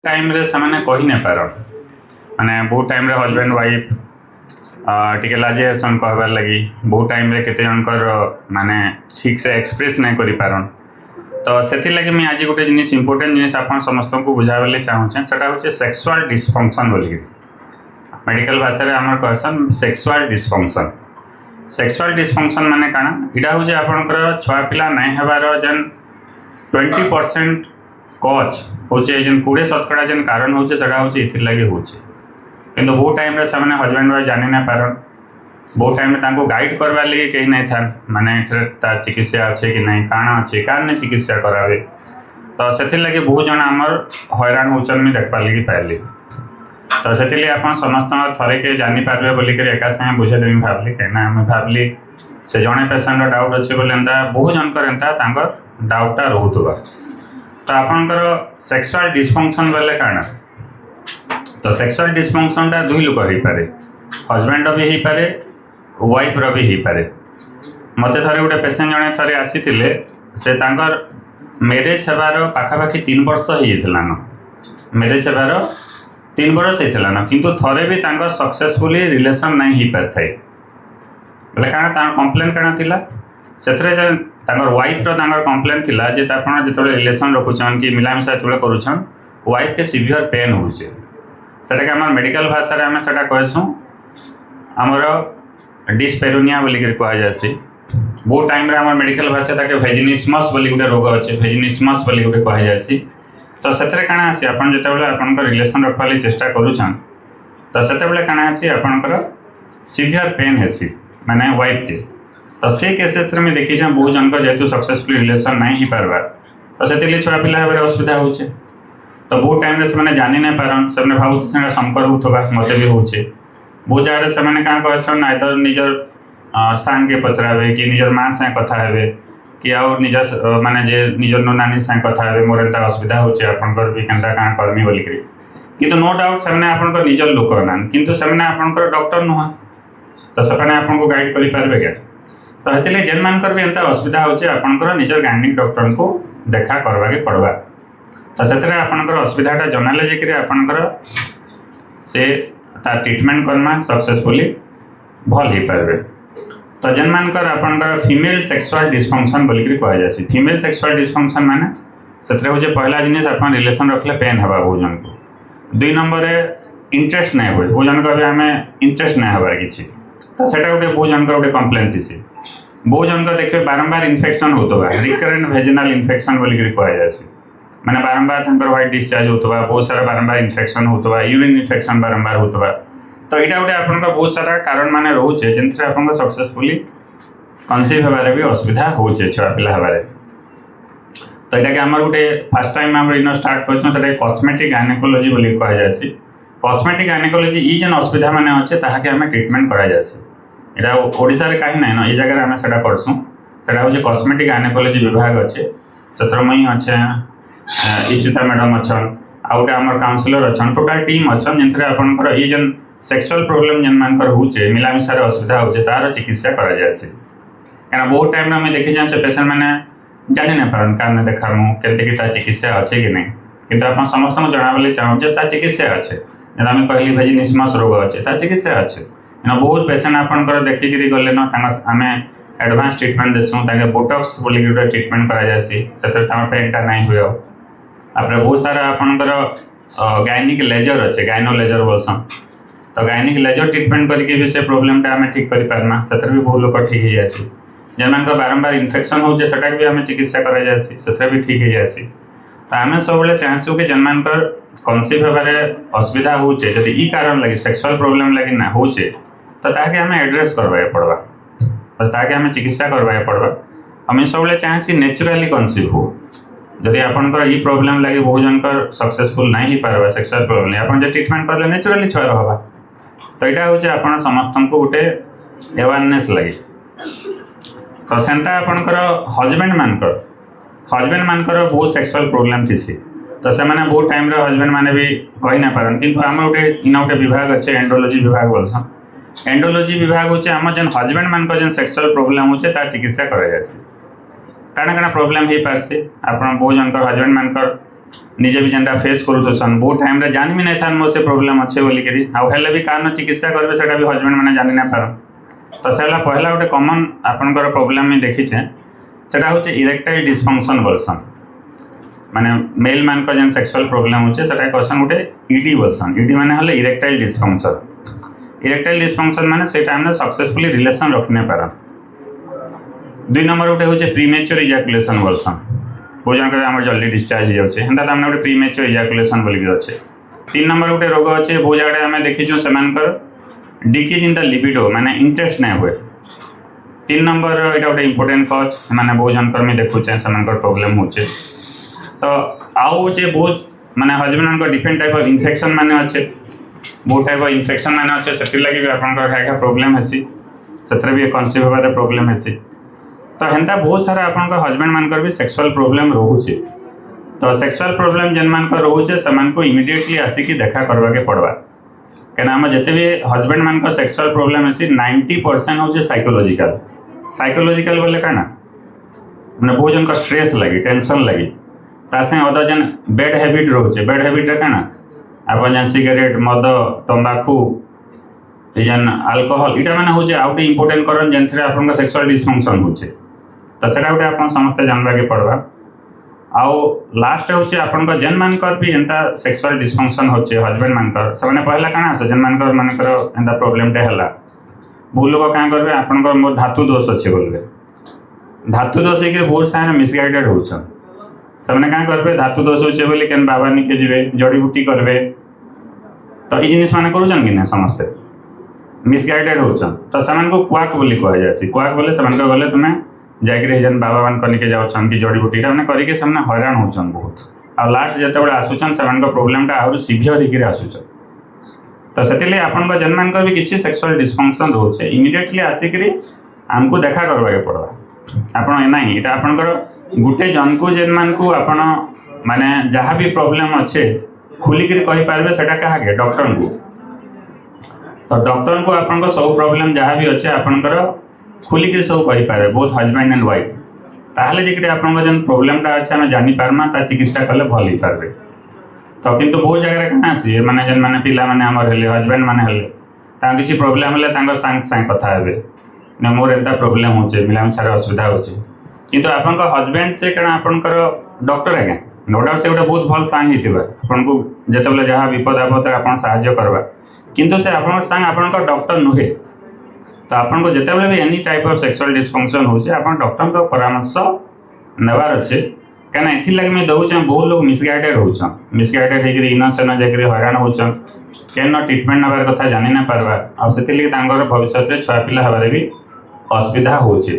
Time रे से कही नहीं पार माने बहुत टाइम रे हजबैंड वाइफ टिके लाजेसन कहबार लगी बहुत टाइम रे केते जनकर माने ठीक से एक्सप्रेस नहीं करि पारन। तो से लगे मुझे आज गोटे जिनिस इंपोर्टेंट जिनिस आप समस्त को बुझावे चाहूँ सेटा हूँ सेक्सुअल डिस्फंक्शन बोलिकी मेडिकल भाषा रे आमर कहसन सेक्सुअल डिस्फंक्शन। सेक्सुअल डिस्फंक्शन माने काना इटा हूँ आपनकर छुआ पिला नहीं हेबार जेन 20% कज हूँ जेन 20% जेन कारण हूँ इथिर लगे हूँ किंतु बहुत टाइम रे सामने हजबैंड वाइफ जानी ना पारन। बहुत टाइम में गाइड करवार लगे कहीं नहीं था माने तार चिकित्सा अच्छे कि नहीं काण अच्छे कार चिकित्सा करावे। तो से लगे बहुत जन आमर हैरान होचन देखवार लगे पाइली। तो से आप समस्त थरे के जानीपारे बोलिक एका सागे बुझेदेवी भावली कहीं भावली से जड़े पेसेंट डाउट अच्छे बोले एंता बहुत जनकर एंता डाउटा रोथुआ। तो आपंकर सेक्सुअल डिस्फंक्शन बोले काण तो सेक्सुअल डिस्फंक्शन टा दुई लोक हो पारे हजबैंड भी हो पारे वाइफ रो भी हो पारे। मत थे गोटे पेसेंट जड़े थे आसी से मैरेज हेबार पाखापाखि 3 वर्ष होना मैरेज हेबार 3 वर्ष होना किंतु थरे भी सक्सेसफुली रिलेशन नहीं हो पार थे बोले क्या कम्प्लेन काण थिला से वाइफ रो कम्प्लेन थिला जे जो रिलेशन रखुछन कि मिलामिशा जो करुछन वाइफ के सिवियर पेन होचे सेटा आम मेडिकल भाषा आम से कहसुँ आमर डिस्पेरोनिया बोलिक कहुसी। बहुत टाइम रे आम मेडिकल भाषा ताके भेजिनिस्मस बोली गोटे रोग अच्छे भेजिनिस्मस बोली गोटे कहुसी। तो से काण आसी आप जो रिलेशन रखवाली चेष्टा करुछन तो से काण आसी आपंकर सिवियर पेन हेसी माने वाइफ के। तो से केसेस रे मैं देखी बहुत जन जेहतु सक्सेसफुल रिलेशन नहीं हो पार्बार तो से छुआ पिला असुविधा होचे। तो बहुत टाइम रे से जानी नहीं पारन से भावुत संपर्क होगा मत भी होचे। बहुत जगह से क्या कहन आइदर निजर सांग के पचरावे कि निजर माँ से कथा हेबे कि आउ निजर माने जे निजर नो नानी से कथा हेबे मोर एंता असुविधा होचे आपनकर भी केनता काण करमी बोलिक किंतु नो डाउट से आपनकर निजर लोक नान किंतु से आपनकर डॉक्टर नुह तो से आपको गाइड करि पारबे क्या। तो हेतिले जेन मानकर भी एंता असुविधा होचे आपनकर निजर गाइनिक डॉक्टर को देखा करवा के पड़वा। तो से आपनकर असुविधाटा जनाले जे आपनकर से तार ट्रीटमेंट करना सक्सेसफुली भल हो पारे। तो जेन मानकर आपनकर फीमेल सेक्सुअल डिस्फंक्शन बोलिक कहुसी। फीमेल सेक्सुअल डिस्फंक्शन माने से हूँ पहला जिनिस आप रिलेशन रखले पेन हवा बहुत जन को। 2 नंबर इंटरेस्ट नहीं हुए बहुत जनक आम इंटरेस्ट नहीं हबार किसी तो सेटा गोटे बहुत जनकर गोटे कम्प्लेन थी। बहुत जनक देखिए बारंबार इन्फेक्शन होता रिकरेंट वेजिनल इन्फेक्शन बोलिक कहुसी माने बारंबार व्हाइट डिस्चार्ज होता बहुत सारा बारंबार इन्फेक्शन होता यूरिन इन्फेक्शन बारंबार होता। तो यहाँ गोटे आप बहुत सारा कारण मान रोचे जिन आप सक्सेसफुली कनसीव होबार भी असुविधा होचे छुआ पिला होबार। तो यहाँ आम गोटे फास्ट टाइम आम इन स्टार्ट कर कॉस्मेटिक गायनेकोलॉजी बोली कहुसी। कॉस्मेटिक गायनेकोलॉजी ई जेन असुविधा मान अच्छे ताकि आम ट्रीटमेंट करासी यहाँ ओडिशा रे कहीं ना ये जगह आम से करसूँ से हूँ कॉस्मेटिक गायनेकोलॉजी विभाग अच्छे से मुई अच्छे इशिता मैडम अच्छन आ गए आम काउनसिलर अच्छा टोटाल टीम अच्छन जिन आपंकर ये जेन सेक्सुअल प्रोब्लेम जेन मानकर होचे मिलामिशार असुविधा होचे तार चिकित्सा करा जासी। क्या बहुत टाइम में देखी से पेसेंट मैंने जानी नहीं पारन कार ने देखा मुझे चिकित्सा अच्छे कि नहीं किंतु आप समस्त जनाबे चाहूँ चिकित्सा अच्छे जब कहली भेजिनिस्मस रोग अच्छे चिकित्सा अच्छे बहुत पेसेंट आपंकर देखिकी गले न आम एडवांस ट्रीटमेंट देसूँ बोटक्स बोलिक गोटे ट्रीटमेंट करासी से पेनटा नहीं हुए। आपरे बहुत सारा आपंकर गायनिक लेजर अच्छे गायनो लेजर बोलसन तो गायनिक लेजर ट्रीटमेंट करके भी से प्रोब्लेमटा आम ठीक कर पार्मा से भी बहुत लोग ठीक हो जासी। जेन बारंबार इन्फेक्शन होचे सेटा भी आम चिकित्सा करासी से भी ठीक हो जासी। तो आम सब चाहूँ कि जेन मानकर कनसीव होबार असुविधा होचे जदि ई कारण लगी सेक्सुअल प्रोब्लेम लगी ना होचे तो ताके आम एड्रेस करवाए पड़वा और ताके आम चिकित्सा करवाए पड़वा। आम सब चाहसी नेचुराली कनसीव हो जदि आपंकर ई प्रोब्लेम लगे बहुत जनकर सक्सेसफुल नहीं हो पार सेक्सुअल प्रोब्लेम आप ट्रीटमेंट कले नेचुराली छुआ रहा। तो यहाँ हूँ आप समस्त को गोटे अवेयरनेस लगे। तो सेंता आपंकर हजबैंड मानकर बहुत सेक्सुअल प्रोब्लेम थी तो से बहुत टाइम हजबैंड मैंने भी कही ना पारन किंतु आम गोटे इन गोटे विभाग अच्छे एंडोलॉजी विभाग बोलसन। एंडोलॉजी विभाग हूँ आम जेन हजबैंड मान जेन सेक्सुअल प्रोब्लेम होचे तार चिकित्सा करासी काण काण प्रोब्लेम हो पारसी आप बहुत जनकर हजबैंड मानकर निजे भी जेनटा फेस करूथन बहुत टाइम रे जान भी नहीं था मोर से प्रॉब्लम अच्छे बोलिकी आउ हेले भी कान चिकित्सा करेंगे सेटा भी हजबैंड मैंने जानी ना पार तो से पहला गोटे कमन आपंकर प्रोब्लेम मुझे देखीचे सेटा हूँ इरेक्टाइल डिस्फंक्शन बोलसन माने मेल मान जेन सेक्सुअल प्रोब्लेम होचे सेटा क्वेश्चन गोटे ईडी बोलसन ईडी माने हले इरेक्टाइल डिस्फंक्शन माने से टाइम सक्सेसफुली रिलेशन रखने पार 2 नंबर गोटे हूँ प्रीमेच्योर इजाकुलेशन बोलसन बहुत जन आम जल्दी डिस्चार्ज हो जाए हेन्ता तो गोटे प्रीमेच्योर इजाकुलेशन बोलिक अच्छे 3 नंबर गोटे रोग अच्छे बहुत जगह आम देखीचु से डिक्रीज इन द लिबिडो माने इंटरेस्ट नहीं हुए 3 नंबर यहाँ गोटे इंपोर्टेंट कज मैंने बहुत जनकर मुझे देखुचे से प्रोब्लेम हो तो आउ जे बहुत माने husband different type of infection माने अच्छे बहुत टाइप ऑफ इन्फेक्शन माने अच्छे से लगे भी आपंकर प्रोब्लेम हेसी से भी कनसीव होबार प्रोब्लेम हेसी तो हेन्ता बहुत सारा आपंकर हजबैंड मानकर भी सेक्सुअल प्रोब्लेम रोचे तो सेक्सुअल प्रोब्लेम जेन मान रोचे से इमिडिएटली आसिकी देखा करवाके पड़वा क्या आम जिते भी हजबैंड मान सेक्सुअल प्रोब्लेम है 90% हूँ साइकोलोजिकल बोले क्या मैंने बहुत जन स्ट्रेस लगी टेंशन लगी तासे अदर जेन बैड हैबिट रोचे बैड हैबिट क्या आप जेन सिगरेट मद तंबाकू जेन अल्कोहल इटा मैंने हूँ आउटे इंपोर्टेंट कारण जेन आप सेक्सुअल डिस्फंक्शन होचे तो सेटा गोटे आप समस्ते जानवाके पड़वा आउ लास्ट हूँ आप जेन मानकर भी एंता सेक्सुअल डिस्फंक्शन होचे हजबैंड मानकर से पहला काଣା आसे जेन मानकर मानकर एंता प्रॉब्लम टे हला बहुत लोग क्या करेंगे आपंकर मोर धातु दोष अच्छे बोलबे धातु दोष होकर बहुत सारे मिसगाइडेड होचन से क्या करेंगे धातु दोष होचे बोली केन बाबा निके जीवे जड़ी बूटी करबे तो ये जिनिस माने करूचन कि ना समस्ते मिसगाइडेड होचन तो से क्वाक बोली कह जाए क्वाक बोले से गले तुम्हें जाकि जेन बाबा मान कनिके जाऊन कि जड़ी बूटी मैंने करके हैरान होचन बहुत आ लास्ट जिते आसुचन से प्रोब्लेमटा आहरी सिभियर होकर आसुचन तो से आप जेन मान भी किसी सेक्सुअल डिस्फंक्शन रोचे इमिडिएटली आसिक आमको देखा करवाके पड़वा आपण ना यहाँ आपंकर गोटे जन को जेन मान को आपण माने जहाँ भी प्रॉब्लम अच्छे खुलिक कहींपारे से क्या डॉक्टर को तो डॉक्टर को आपंकर सब प्रॉब्लम जहाँ भी अच्छे आपंकर खुलिक सब कहींपारे बोथ हजबैंड एंड वाइफ ताहले जे आप प्रोब्लेमटा अच्छे आम जानीपार्मा ता चिकित्सा कले भल हो पारे तो किंतु बहुत जगह क्या आसी मैंने जेन मैंने पिला मैंने आमर हेले हजबैंड मैंने हेले किसी प्रोब्लेम हेले सांगे कथा हे मोर एंता प्रोब्लेम होचे मिलामिशार असुविधा होचे किंतु आपन हजबैंड से क्या आपंकर डॉक्टर आज्ञा नो डाउट से गोटे बहुत भल सांग होता आपन को जिते जहाँ विपद आपद आप साहाय्य करवा किंतु से आप सांग आपन डॉक्टर नुहे तो आपन को जिते भी any type of sexual dysfunction होचे आपन डॉक्टर को परामर्श नेबार अच्छे क्या इथिर मुझे दौचे बहुत लोग मिसगाइडेड होचन मिसगाइडेड होकर इन सेन जाकर हैरान होचन क्या ट्रिटमेंट नबार कथा जानी ना पार्बा आ से भविष्य में छुआ पिला हबारे भी असुविधा होचे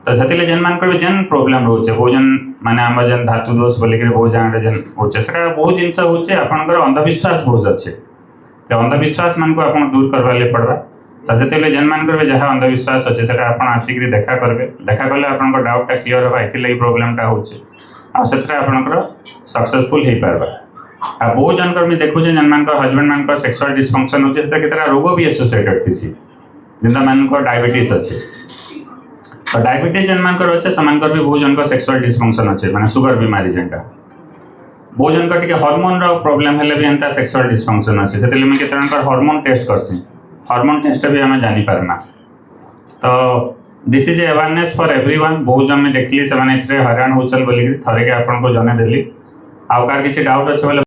तो से जेन मान भी जेन प्रोब्लेम रोचे बहुत जन माने आम जेन धातु दोष बोलिक बहुत जगह जेन होचे से बहुत जिनस होचे आपंकर अंधविश्वास बहुत अच्छे तो अंधविश्वास मान को आप दूर करवा पड़वा तो से जेन मान भी जहाँ अंधविश्वास अच्छे से आप आसिक देखा करेंगे देखा कले आप डाउटा क्लीयर होगा ये प्रोब्लेमटा होचे आपंकर सक्सेसफुल हो पार्बा आ बहुत जनकर मुझे देखुचे जेन मान हजबैंड मान सेक्सुअल डिस्फंक्शन होचे केतरा रोग भी एसोसिएटेड थी जिनका मान डायबिटीज अच्छे तो डायबिटीज जेन मान अच्छे से भी बहुत जन सेक्सुअल डिस्फंक्शन अच्छे माने शुगर बीमारी जेनटा बहुत जन टे हार्मोन प्रोब्लेम हेले भी एंता सेक्सुअल डिस्फंक्शन अच्छे से मुझे केत हार्मोन टेस्ट करसी हार्मोन टेस्ट भी आम जानी पारना तो this is awareness for everyone बहुत जन देखली से हैरान होचल बोलिक थरे के आपको जन देली आउ कार किसी डाउट अच्छे बोले